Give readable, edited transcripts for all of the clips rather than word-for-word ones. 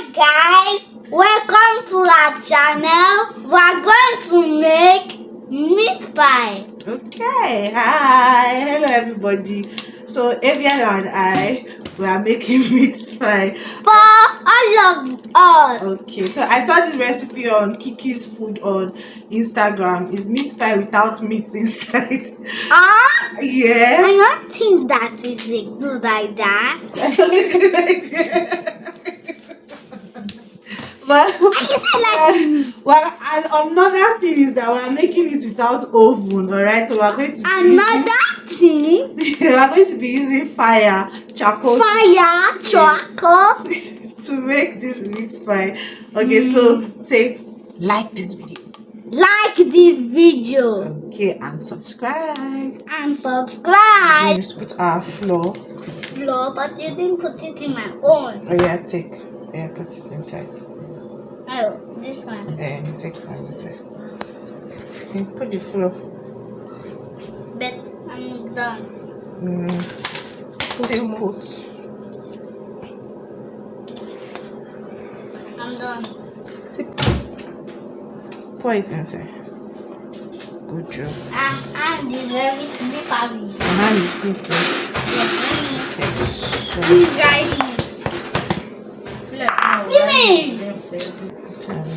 Hi guys, welcome to our channel. We are going to make meat pie. Okay, hi, hello everybody. So Avian and I, we are making meat pie For all of us. Okay, so I saw this recipe on Kiki's Food on Instagram. It's meat pie without meat inside. Yeah. I don't think that is a good idea. Well, and another thing is that we're making it without oven, alright? So we're going to we are going to be using charcoal to make this meat pie. Okay, so say like this video. Okay, and subscribe. Let's put our flour. But you didn't put it in my own. Oh yeah, put it inside. Oh, this one. And take one. And put the flour. But I'm done. Still put. I'm done. Pour it inside. Good job. And the very slippery. And it's slippery. Please guide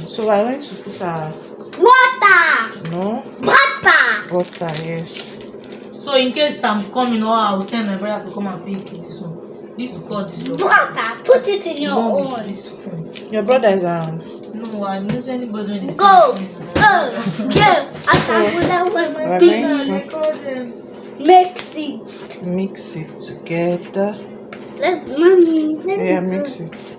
So I want to put water. No. Butter, yes. So in case I'm coming, or I will send my brother to come and pick this one. This cord is your butter. Put it in your own. This phone. Your brother is around. No, I don't see anybody in this. Go. I can put that with my finger. Mix it together. Let me mix it.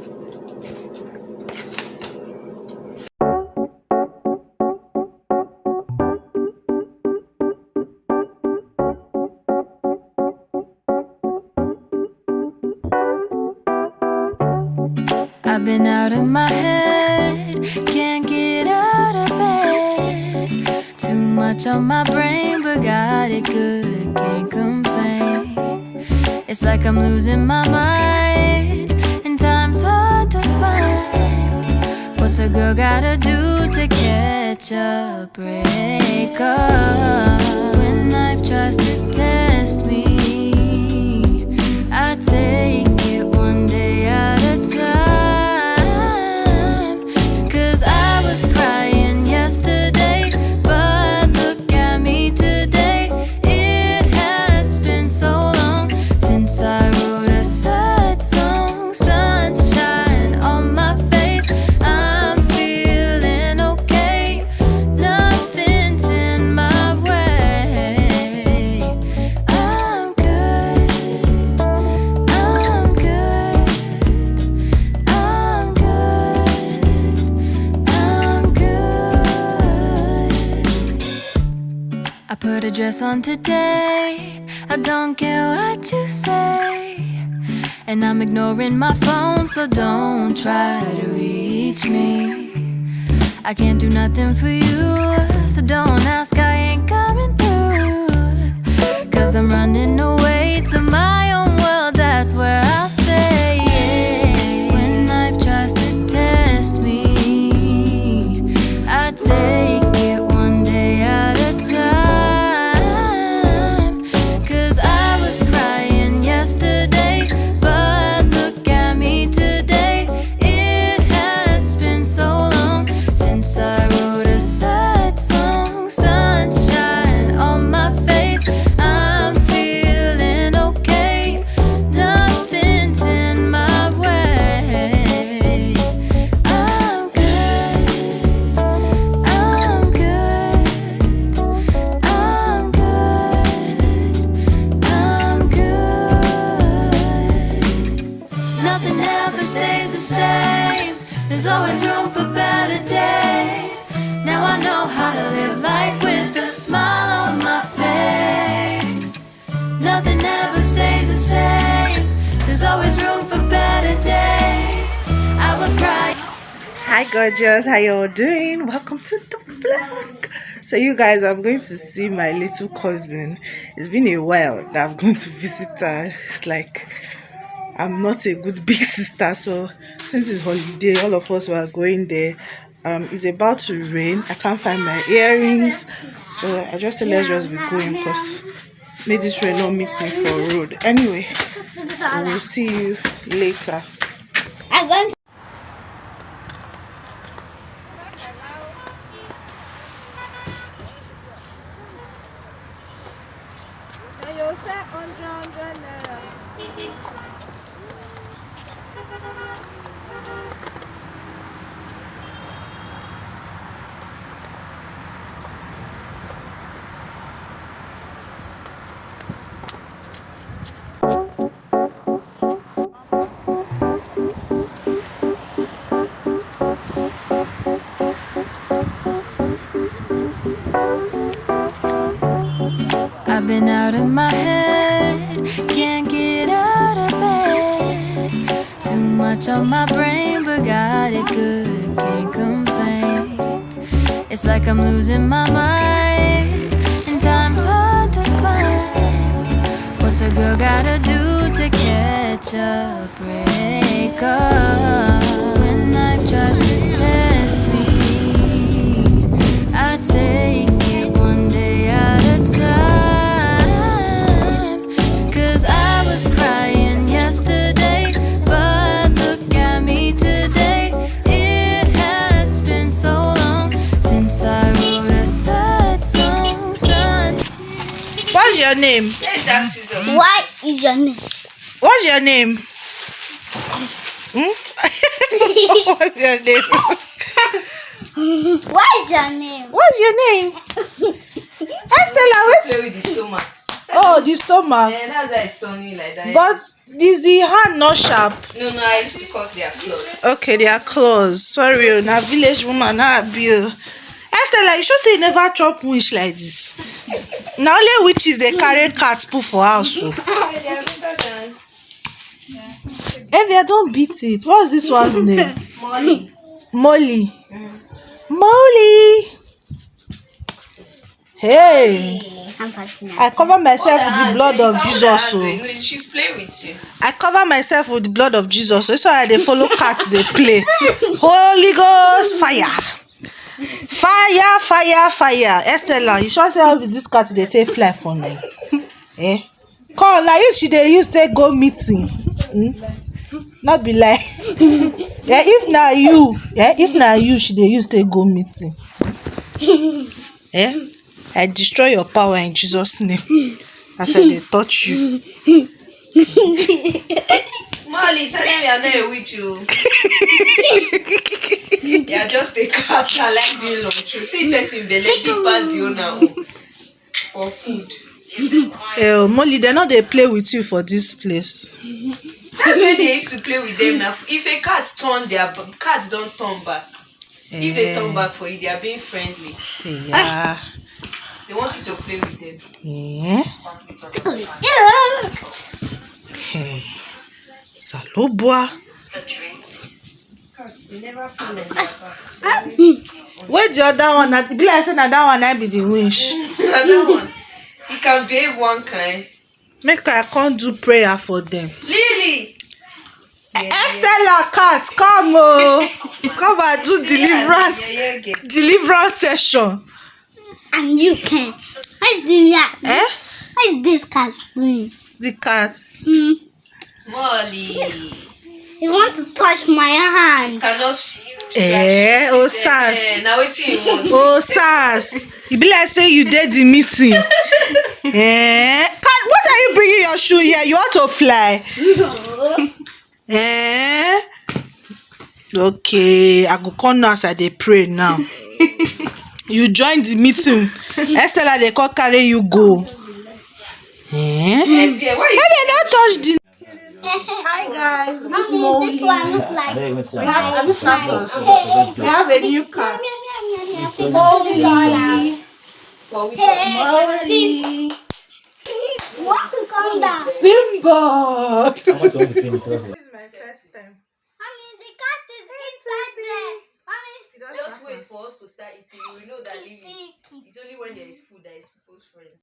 I've been out of my head, can't get out of bed. Too much on my brain, but got it good, can't complain. It's like I'm losing my mind, and time's hard to find. What's a girl gotta do to catch a break up? When life tries to test me, I take it one day at a time. Yesterday, but look at me today. It has been so long since I wrote a sad song. Sunshine on my face, I'm feeling okay. Nothing's in my way. I'm good, I'm good, I'm good, I'm good. I put a dress on today, I don't care what you say. And I'm ignoring my phone, so don't try to reach me. I can't do nothing for you, so don't ask, I ain't coming through. Cause I'm running away to my own world, that's where I'll stay. Yeah. When life tries to test me, I take it one day at a time. Yesterday, but look at me today. It has been so long since I wrote a sad song. Sunshine on my face, I'm feeling okay. Nothing's in my way. I'm good, I'm good, I'm good, I'm good. Nothing ever stays the same. There's always room for better days. Now I know how to live life with a smile on my face. Nothing ever stays the same. There's always room for better days. I was crying. Hi gorgeous, how y'all doing? Welcome to the vlog. So you guys, I'm going to see my little cousin. It's been a while that I'm going to visit her. It's like I'm not a good big sister, so since it's holiday, all of us were going there. It's about to rain. I can't find my earrings, so I just said let's just be going because may this rain not meet me for road. Anyway, we will see you later. I'm going. I've been out of my head, can't get out of bed. Too much on my brain, but got it good, can't complain. It's like I'm losing my mind, and time's hard to find. What's a girl gotta do to catch a break up? When life tries to test me, I take it one day at a time. 'Cause I was crying yesterday, but look at me today. It has been so long since I wrote a sad song. What's your name? What is your name? What's your name? What's your name? What is your name? What's your name? Estella, Play with the stomach. oh, the stomach. Yeah, that's why it's stony like that. But is the hand not sharp? No, I used to cut their clothes. Okay, they are closed. Sorry, now village woman, now bill. Estella, you should say you never chop wish like this. Now only witches they carry cats put for house. So. Evia, don't beat it. What's this one's name? Molly. Molly. Molly. Hey. I'm fascinated. I cover myself with the blood of Jesus. So. She's playing with you. I cover myself with the blood of Jesus. So that's why they follow cats, they play. Holy Ghost fire. Fire, fire, fire. Estella, you should say how with this cat they take fly for night. Eh? Call now you should they use take go meeting. Not be like yeah, if now you should they use take go meeting. Eh? I destroy your power in Jesus' name. As I they touch you. Molly, tell them you're not a witch, you. You're just a cat that like doing long true. See person they let it pass the owner for food. Molly, they know they play with you for this place. That's when they used to play with them now. If a cat turn their cats don't turn back. If they turn back for you, they are being friendly. Yeah. They want you to play with them. Yeah. Okay. Salobwa. Cats, they never fall on their back. Where the other one? Be like say that one I be the winch. Another one. You can behave one kind. Make I can't do prayer for them. Lily! Estella cat, come come and do deliverance. Deliverance session. And you can't. What's the rat? Eh? What's this cat doing? The cat. Molly. You want to touch my hand? Cannot. Oh Sas. Now what you want? Oh Sas. You be like say you did the meeting. Cat, what are you bringing your shoe here? You want to fly? Okay, I go come now as I dey pray now. You join the meeting. Estella they call carry you go. Maybe don't touch the. Hi guys, good morning. This one looks like. We have this us. We have a new cat. Molly. Want to come down? Simba. This is my first time. Mommy, the cat is inside there. Mommy, Just wait for us to start eating. You will know that Lily. It's only when there is food that is people's friends.